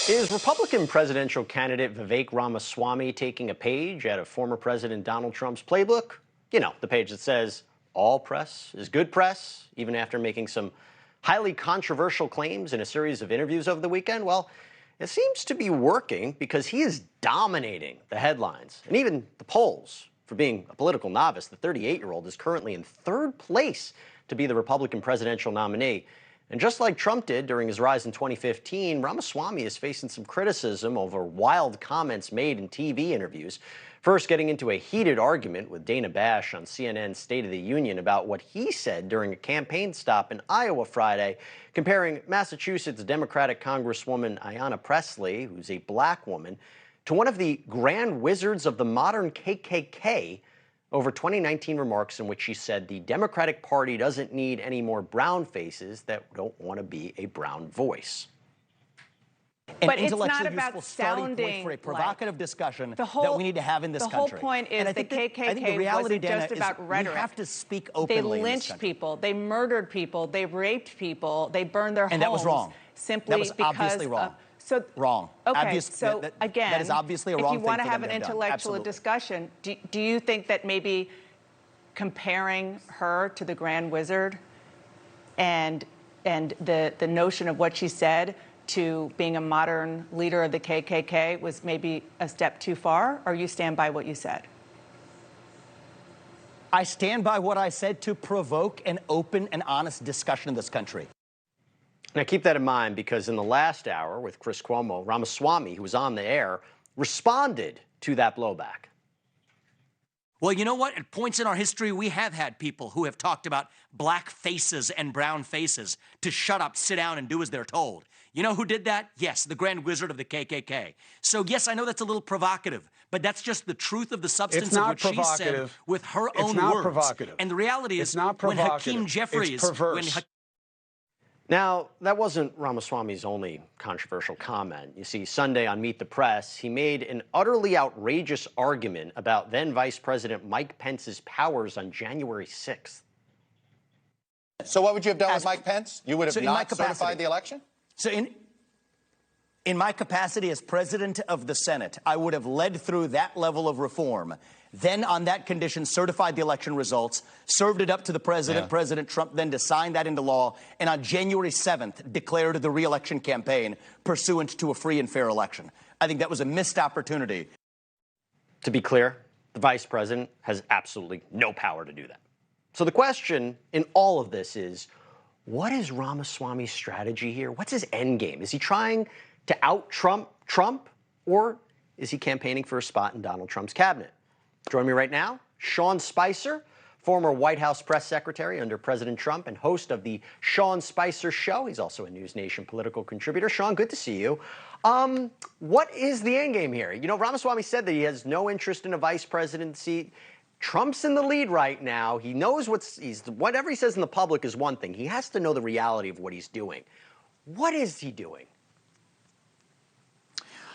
Is Republican presidential candidate Vivek Ramaswamy taking a page out of former President Donald Trump's playbook? You know, the page that says all press is good press, even after making some highly controversial claims in a series of interviews over the weekend? Well, it seems to be working because he is dominating the headlines and even the polls. For being a political novice, the 38-year-old is currently in third place to be the Republican presidential nominee. And just like Trump did during his rise in 2015, Ramaswamy is facing some criticism over wild comments made in TV interviews. First, getting into a heated argument with Dana Bash on CNN's State of the Union about what he said during a campaign stop in Iowa Friday, comparing Massachusetts Democratic Congresswoman Ayanna Pressley, who's a black woman, to one of the grand wizards of the modern KKK over 2019 remarks in which she said the Democratic Party doesn't need any more brown faces that don't want to be a brown voice. But it's not about sounding for a provocative discussion that we need to have in this country. The whole point is the KKK wasn't just about rhetoric. We have to speak openly. They lynched people, they murdered people, they raped people, they burned their homes. And that was wrong. Simply that was obviously wrong. Wrong. Okay, again, that is obviously a wrong thing. If you want to have an intellectual discussion, do you think that maybe comparing her to the Grand Wizard and the notion of what she said to being a modern leader of the KKK was maybe a step too far, or you stand by what you said? I stand by what I said to provoke an open and honest discussion in this country. Now, keep that in mind, because in the last hour with Chris Cuomo, Ramaswamy, who was on the air, responded to that blowback. Well, you know what? At points in our history, we have had people who have talked about black faces and brown faces to shut up, sit down, and do as they're told. You know who did that? Yes, the Grand Wizard of the KKK. So, yes, I know that's a little provocative, but that's just the truth of the substance of what she said with her own words. It's not provocative. And the reality is, it's not when provocative. Hakeem Jeffries... It's perverse. Now, that wasn't Ramaswamy's only controversial comment. You see, Sunday on Meet the Press, he made an utterly outrageous argument about then Vice President Mike Pence's powers on January 6th. So what would you have done with Mike Pence? You would have not certified the election? So in my capacity as president of the Senate, I would have led through that level of reform, then on that condition certified the election results, served it up to the president, President Trump, then to sign that into law, and on January 7th declared the re-election campaign pursuant to a free and fair election. I think that was a missed opportunity. To be clear, the vice president has absolutely no power to do that. So the question in all of this is, what is Ramaswamy's strategy here? What's his endgame? Is he trying to out-Trump Trump, or is he campaigning for a spot in Donald Trump's cabinet? Join me right now, Sean Spicer, former White House press secretary under President Trump and host of the Sean Spicer Show. He's also a NewsNation political contributor. Sean, good to see you. What is the endgame here? You know, Ramaswamy said that he has no interest in a vice president seat. Trump's in the lead right now. He knows whatever he says in the public is one thing. He has to know the reality of what he's doing. What is he doing?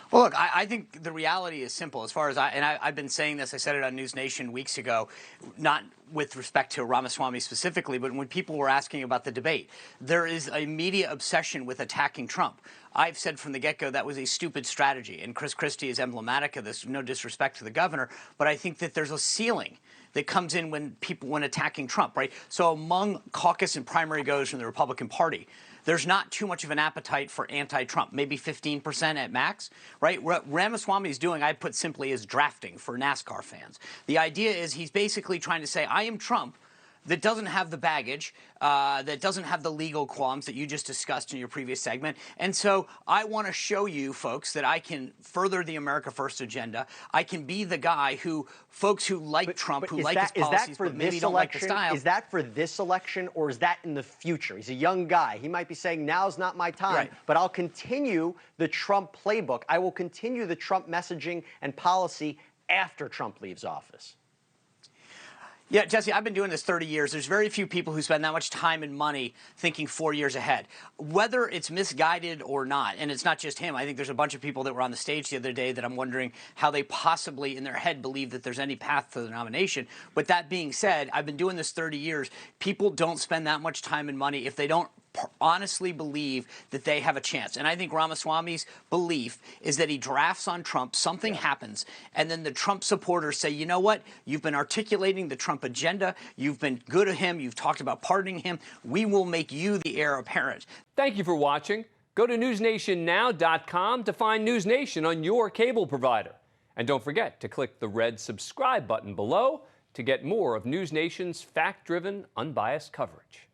Well, look, I think the reality is simple. As far as I've been saying this, I said it on NewsNation weeks ago, not with respect to Ramaswamy specifically, but when people were asking about the debate, there is a media obsession with attacking Trump. I've said from the get-go that was a stupid strategy, and Chris Christie is emblematic of this. No disrespect to the governor, but I think that there's a ceiling that comes in when attacking Trump, right? So among caucus and primary goes from the Republican Party, there's not too much of an appetite for anti-Trump, maybe 15% at max, right? What Ramaswamy is doing, I put simply, is drafting for NASCAR fans. The idea is he's basically trying to say, I am Trump, that doesn't have the baggage, that doesn't have the legal qualms that you just discussed in your previous segment. And so I want to show you folks that I can further the America First agenda. I can be the guy who folks who like Trump, who like his policies, but maybe don't like the style. Is that for this election, or is that in the future? He's a young guy. He might be saying, now's not my time, but I'll continue the Trump playbook. I will continue the Trump messaging and policy after Trump leaves office. Yeah, Jesse, I've been doing this 30 years. There's very few people who spend that much time and money thinking 4 years ahead. Whether it's misguided or not, and it's not just him. I think there's a bunch of people that were on the stage the other day that I'm wondering how they possibly, in their head, believe that there's any path to the nomination. But that being said, I've been doing this 30 years. People don't spend that much time and money if they don't honestly believe that they have a chance. And I think Ramaswamy's belief is that he drafts on Trump, something happens, and then the Trump supporters say, you know what, you've been articulating the Trump agenda, you've been good to him, you've talked about pardoning him, we will make you the heir apparent. Thank you for watching. Go to newsnationnow.com to find NewsNation on your cable provider. And don't forget to click the red subscribe button below to get more of NewsNation's fact-driven, unbiased coverage.